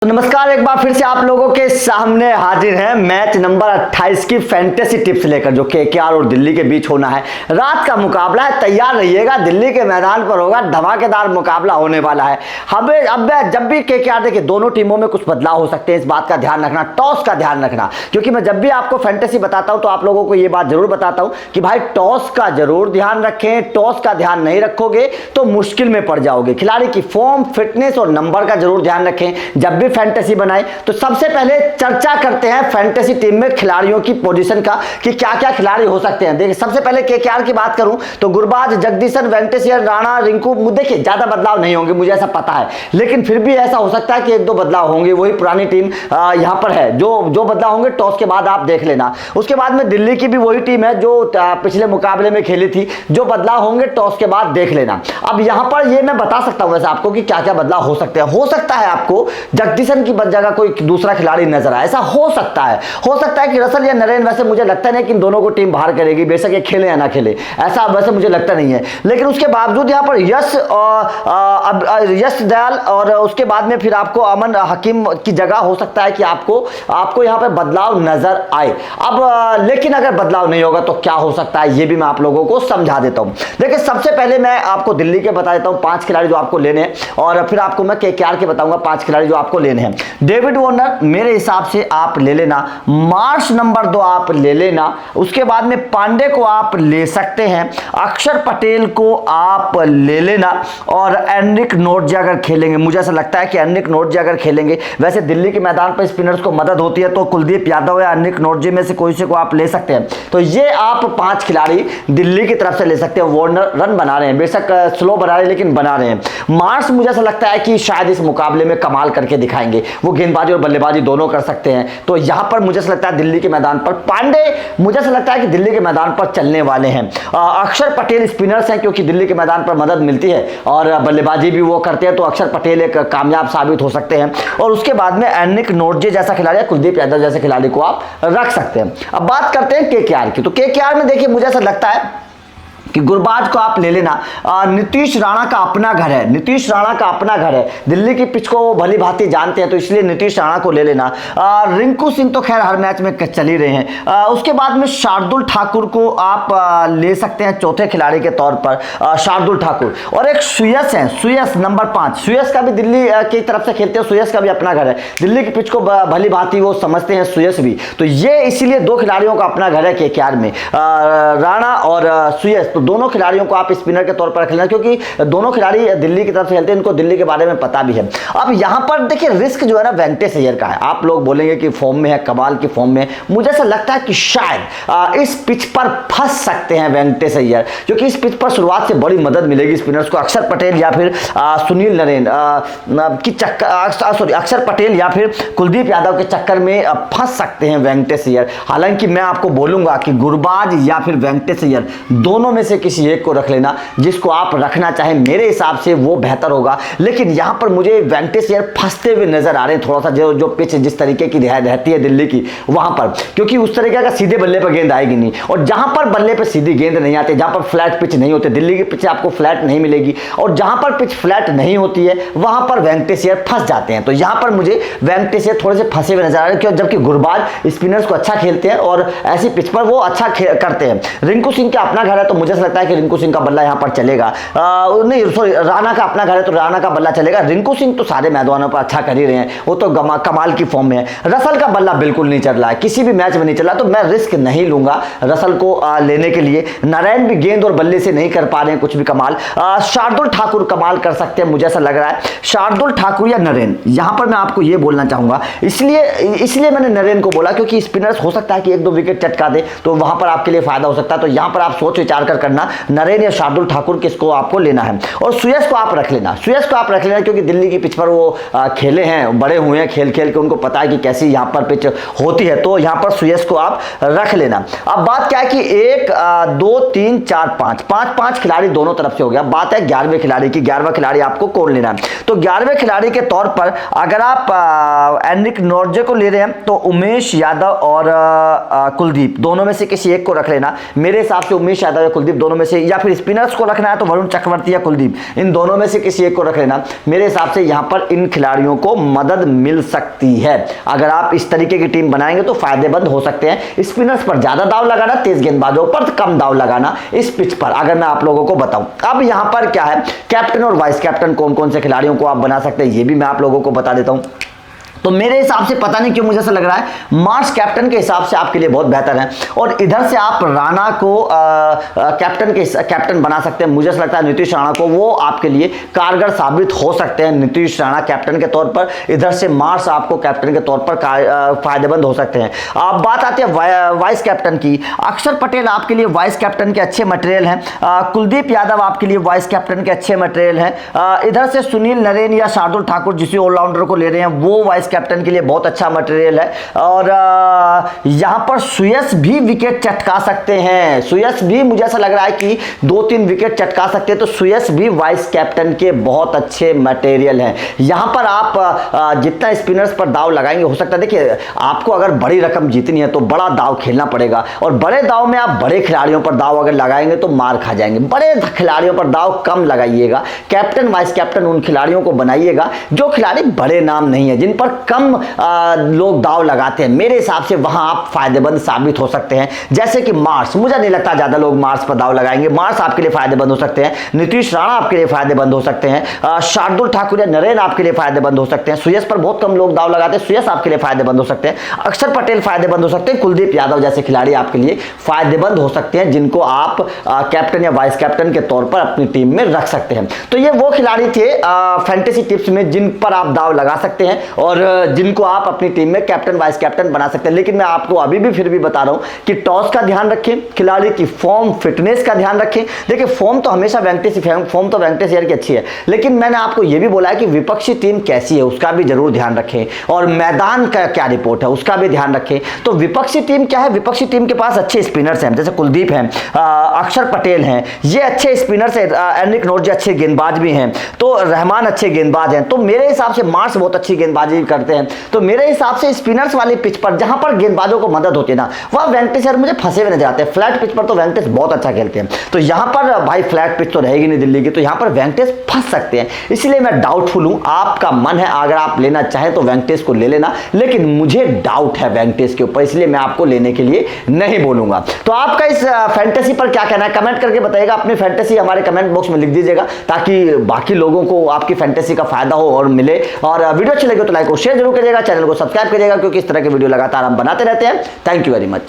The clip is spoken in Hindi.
तो नमस्कार, एक बार फिर से आप लोगों के सामने हाजिर हैं मैच नंबर 28 की फैंटेसी टिप्स लेकर, जो केकेआर और दिल्ली के बीच होना है। रात का मुकाबला है, तैयार रहिएगा। दिल्ली के मैदान पर होगा, धमाकेदार मुकाबला होने वाला है। हमें अब जब भी केकेआर, देखिए दोनों टीमों में कुछ बदलाव हो सकते हैं, इस बात का ध्यान रखना, टॉस का ध्यान रखना, क्योंकि मैं जब भी आपको फैंटेसी बताता हूं तो आप लोगों को यह बात जरूर बताता हूं कि भाई टॉस का जरूर ध्यान रखें। टॉस का ध्यान नहीं रखोगे तो मुश्किल में पड़ जाओगे। खिलाड़ी की फॉर्म, फिटनेस और नंबर का जरूर ध्यान रखें जब भी फैंटेसी बनाए। तो सबसे पहले चर्चा करते हैं फैंटेसी टीम में खिलाड़ियों की पोजीशन का कि क्या क्या खिलाड़ी हो सकते हैं। देखिए सबसे पहले केकेआर की बात करूं तो गुरबाज, जगदीशन, वेंकटेश अय्यर, राणा, रिंकू, देखिए ज्यादा बदलाव नहीं होंगे, मुझे ऐसा पता है, लेकिन फिर भी ऐसा हो सकता है कि एक दो बदलाव होंगे। वही पुरानी टीम यहां पर है, जो बदलाव होंगे टॉस के बाद आप देख लेना। उसके बाद में दिल्ली की भी वही टीम है जो पिछले मुकाबले में खेली थी, जो बदलाव होंगे टॉस के बाद देख लेना। अब यहां पर ये मैं बता सकता हूं वैसे आपको कि क्या क्या बदलाव हो सकते हैं। हो सकता है आपको जगदीशन की जगह कोई दूसरा खिलाड़ी नजर आए, ऐसा हो सकता है कि रसल या नरेन, वैसे मुझे लगता नहीं कि इन दोनों को टीम बाहर करेगी, बेशक ये खेले या ना खेले, ऐसा वैसे मुझे लगता नहीं है। लेकिन उसके बावजूद यहां पर यश दयाल और उसके बाद में फिर आपको अमन हकीम की जगह हो सकता है कि आपको यहां पर बदलाव नजर आए। अब लेकिन अगर बदलाव नहीं होगा तो क्या हो सकता है, ये भी मैं आप लोगों को समझा देता हूं। देखिए सबसे पहले मैं आपको दिल्ली के बता देता हूं 5 खिलाड़ी जो आपको लेने हैं, और फिर आपको मैं केकेआर के बताऊंगा 5 खिलाड़ी जो आपको लेने हैं। डेविड वार्नर मेरे हिसाब से आप ले लेना, मार्श नंबर 2 आप ले लेना, उसके बाद में पांडे को आप ले सकते हैं, अक्षर पटेल को आप ले लेना, और एनरिक नोर्जे अगर खेलेंगे, मुझे ऐसा लगता है कि एनरिक नोर्जे अगर खेलेंगे, वैसे दिल्ली के मैदान पर स्पिनर्स को मदद होती है, तो कुलदीप यादव या एनरिक नोर्जे में से कोई से को आप ले सकते हैं। तो ये आप 5 खिलाड़ी दिल्ली की तरफ से ले सकते हैं। वार्नर रन बना रहे हैं, बेशक स्लो बना रहे हैं लेकिन बना रहे हैं। मार्श मुझे ऐसा लगता है कि शायद इस मुकाबले में कमाल करके दिखाएंगे, वो गेंदबाजी और बल्लेबाजी दोनों कर सकते हैं। तो यहां पर मुझे ऐसा लगता है दिल्ली के मैदान पर पांडे, मुझे ऐसा लगता है कि दिल्ली के मैदान पर चलने वाले हैं। अक्षर पटेल स्पिनर्स हैं, क्योंकि दिल्ली के मैदान पर मदद मिलती है और बल्लेबाजी भी वो करते हैं, तो अक्षर पटेल एक कामयाब साबित हो सकते हैं। और उसके बाद में एनरिक नोर्जे जैसा खिलाड़ी, कुलदीप यादव जैसे खिलाड़ी को आप रख सकते हैं। अब बात करते हैं केकेआर की। तो केकेआर में देखिए मुझे ऐसा लगता है कि गुरबाज को आप ले लेना। नीतीश राणा का अपना घर है, नीतीश राणा का अपना घर है, दिल्ली की पिच को वो भली भांति जानते हैं, तो इसलिए नीतीश राणा को ले लेना। रिंकू सिंह तो खैर हर मैच में चल ही रहे हैं। उसके बाद में शार्दुल ठाकुर को आप ले सकते हैं चौथे खिलाड़ी के तौर पर, शार्दुल ठाकुर। और एक सुयस है, सुयस नंबर 5, सुयस का भी दिल्ली की तरफ से खेलते हैं, सुयस का भी अपना घर है, दिल्ली की पिच को भली भांति वो समझते हैं सुयस भी, तो ये इसीलिए 2 खिलाड़ियों का अपना घर है केकेआर में, राणा और सुयस। दोनों खिलाड़ियों को आप स्पिनर के तौर पर रख लेना, क्योंकि दोनों खिलाड़ी दिल्ली की तरफ से खेलते हैं, इनको दिल्ली के बारे में पता भी है। अब यहां पर देखिए रिस्क जो है ना वेंकटेश अय्यर का है। आप लोग बोलेंगे कि फॉर्म में है, कमाल की फॉर्म में, मुझे ऐसा लगता है कि शायद इस पिच पर फंस सकते हैं वेंकटेश अय्यर, क्योंकि इस पिच पर शुरुआत से बड़ी मदद मिलेगी स्पिनर्स को। अक्षर पटेल या फिर सुनील नरेन की चक्कर, अक्षर पटेल या फिर कुलदीप यादव के चक्कर में फंस सकते हैं वेंकटेश अय्यर। हालांकि मैं आपको बोलूंगा कि गुरबाज या फिर वेंकटेश अय्यर दोनों में से किसी एक को रख लेना, जिसको आप रखना चाहें, मेरे हिसाब से वो बेहतर होगा। लेकिन यहां पर मुझे वेंकटेश अय्यर फंसते हुए नजर आ रहे हैं थोड़ा सा, जो पिच जिस तरीके की रहती है दिल्ली की वहां पर, क्योंकि उस तरीके का सीधे बल्ले पर गेंद आएगी नहीं, और जहां पर बल्ले पर सीधी गेंद नहीं आती, जहां पर फ्लैट पिच नहीं होते, दिल्ली की पिच आपको फ्लैट नहीं मिलेगी, और जहां पर पिच फ्लैट नहीं होती है वहां पर वेंकटेश अय्यर फंस जाते हैं। तो यहां पर मुझे वेंकटेश अय्यर थोड़े से फंसे हुए नजर आ रहे हैं, जबकि गुरबाज स्पिनर्स को अच्छा खेलते हैं और ऐसी पिच पर वो अच्छा करते हैं। रिंकू सिंह का अपना घर है, तो मुझे लगता है कि रिंकू सिंह का बल्ला यहां पर चलेगा। नहीं सॉरी, राणा का अपना घर है तो राणा का बल्ला चलेगा। रिंकू सिंह तो सारे मैदानों पर अच्छा कर ही रहे हैं, वो तो कमाल की फॉर्म में है। रसल का बल्ला बिल्कुल नहीं चल रहा है, किसी भी मैच में नहीं चला, तो मैं रिस्क नहीं लूंगा रसल को लेने के लिए। नारायण भी गेंद और बल्ले से नहीं कर पा रहे हैं कुछ भी कमाल। शार्दुल ठाकुर कमाल कर सकते हैं, मुझे ऐसा लग रहा है। शार्दुल ठाकुर या नरेन, यहां पर मैं आपको यह बोलना चाहूंगा, इसलिए मैंने नरेन को बोला, क्योंकि स्पिनर्स हो सकता है कि 1-2 विकेट चटका दे, तो वहां पर आपके लिए फायदा हो सकता है। तो यहां पर आप सोच विचार कर करना, नरेन या शार्दुल ठाकुर किसको आपको लेना है। और सुयस को आप रख लेना, सुयस को आप रख लेना, क्योंकि दिल्ली की पिच पर वो खेले हैं, बड़े हुए हैं खेल खेल के, उनको पता है कि कैसी यहां पर पिच होती है, तो यहां पर सुयस को आप रख लेना। अब बात क्या है कि 1 2 3 4 5 खिलाड़ी दोनों तरफ से हो गया। बात है 11वें खिलाड़ी की, 11वां खिलाड़ी आपको कौन लेना है। तो 11वें खिलाड़ी के तौर पर अगर आप एनरिक नोर्जे को ले रहे हैं तो उमेश यादव और कुलदीप दोनों में से किसी एक को रख लेना। मेरे हिसाब से उमेश यादव या कुलदीप दोनों में से, या फिर स्पिनर्स को रखना है तो वरुण चक्रवर्ती या कुलदीप, इन दोनों में से किसी एक को रख लेना। मेरे हिसाब से यहां पर इन खिलाड़ियों को मदद मिल सकती है। अगर आप इस तरीके की टीम बनाएंगे तो फायदेमंद हो सकते हैं। स्पिनर्स पर ज्यादा दाव लगाना, तेज गेंदबाजों पर कम दाव लगाना इस पिच पर, अगर मैं आप लोगों को बताऊं। अब यहां पर क्या है, कैप्टन और वाइस कैप्टन कौन कौन से खिलाड़ियों को आप बना सकते हैं ये भी मैं आप लोगों को बता देता हूं। तो मेरे हिसाब से पता नहीं क्यों मुझे ऐसा लग रहा है मार्श कैप्टन के हिसाब से आपके लिए बहुत बेहतर है, और इधर से आप राणा को कैप्टन बना सकते हैं। मुझे ऐसा लगता है नीतीश राणा को वो आपके लिए कारगर साबित हो सकते हैं, नीतीश राणा कैप्टन के तौर पर, इधर से मार्श आपको कैप्टन के तौर पर फायदेमंद हो सकते हैं। अब बात आती है वाइस कैप्टन की। अक्षर पटेल आपके लिए वाइस कैप्टन के अच्छे मटेरियल हैं, कुलदीप यादव आपके लिए वाइस कैप्टन के अच्छे मटेरियल हैं, इधर से सुनील नरेन या शार्दुल ठाकुर जिस ऑलराउंडर को ले रहे हैं वो वाइस कैप्टन के लिए बहुत अच्छा मटेरियल है। और यहां पर सुयश भी विकेट चटका सकते हैं, सुयश भी मुझे ऐसा लग रहा है कि 2-3 विकेट चटका सकते हैं, तो सुयश भी वाइस कैप्टन के बहुत अच्छे मटेरियल हैं। यहां पर आप जितना स्पिनर्स पर दाव लगाएंगे, हो सकता है देखिए आपको अगर बड़ी रकम जीतनी है तो बड़ा दाव खेलना पड़ेगा, और बड़े दाव में आप बड़े खिलाड़ियों पर दाव अगर लगाएंगे तो मार खा जाएंगे। बड़े खिलाड़ियों पर दाव कम लगाइएगा, कैप्टन वाइस कैप्टन उन खिलाड़ियों को बनाइएगा जो खिलाड़ी बड़े नाम नहीं है, जिन पर कम लोग दाव लगाते हैं। मेरे हिसाब से वहां आप फायदेमंद साबित हो सकते हैं, जैसे कि मार्श। मुझे नहीं लगता ज्यादा लोग मार्श पर दाव लगाएंगे, मार्श आपके लिए फायदेमंद हो सकते हैं, नीतीश राणा आपके लिए फायदेमंद हो सकते हैं, शार्दुल ठाकुर या नरेन आपके लिए फायदेमंद हो सकते हैं, सुयश पर बहुत कम लोग दाव लगाते हैं, सुयश आपके लिए फायदेमंद हो सकते हैं, अक्षर पटेल फायदेमंद हो सकते हैं, कुलदीप यादव जैसे खिलाड़ी आपके लिए फायदेमंद हो सकते हैं, जिनको आप कैप्टन या वाइस कैप्टन के तौर पर अपनी टीम में रख सकते हैं। तो ये वो खिलाड़ी थे फैंटेसी टिप्स में जिन पर आप दाव लगा सकते हैं और जिनको आप अपनी टीम में कैप्टन वाइस कैप्टन बना सकते हैं। लेकिन मैं आपको अभी भी फिर भी बता रहा हूं कि टॉस का ध्यान रखें, खिलाड़ी की फॉर्म फिटनेस का ध्यान रखें। देखिए फॉर्म तो हमेशा फॉर्म तो वेंकटेश अय्यर की अच्छी है, लेकिन मैंने आपको यह भी बोला है कि विपक्षी टीम कैसी है उसका भी जरूर ध्यान रखें, और मैदान का क्या रिपोर्ट है उसका भी ध्यान रखें। तो विपक्षी टीम क्या है, विपक्षी टीम के पास अच्छे स्पिनर्स हैं, जैसे कुलदीप हैं, अक्षर पटेल हैं, ये अच्छे स्पिनर्स हैं, एनिक नोर्जे अच्छे गेंदबाज भी हैं, तो रहमान अच्छे गेंदबाज हैं। तो मेरे हिसाब से मार्श बहुत अच्छी गेंदबाजी करते हैं। तो मेरे हिसाब से स्पिनर्स वाली पिच पर जहां पर गेंदबाजों को मदद होती है ना, वह वेंकटेश यार मुझे फंसे हुए नजर आते हैं। फ्लैट पिच पर तो वेंकटेश बहुत अच्छा खेलते हैं, तो यहां पर भाई फ्लैट पिच तो रहेगी नहीं दिल्ली की, तो यहां पर वेंकटेश फंस सकते हैं। इसलिए मैं डाउटफुल हूं। आपका मन है अगर आप लेना चाहें तो वेंकटेश को ले लेना, लेकिन मुझे डाउट है वेंकटेश के ऊपर, इसलिए मैं आपको लेने के लिए नहीं बोलूंगा। तो आपका इस फैंटेसी पर क्या कहना है कमेंट करके बताइएगा। अपनी फैंटेसी हमारे कमेंट बॉक्स में लिख दीजिएगा, ताकि बाकी लोगों को आपकी फैंटेसी का फायदा हो और मिले। और वीडियो अच्छी लगे तो लाइक और शेयर जरूर करिएगा, चैनल को सब्सक्राइब करिएगा, क्योंकि इस तरह के वीडियो लगातार हम बनाते रहते हैं। Thank you very much.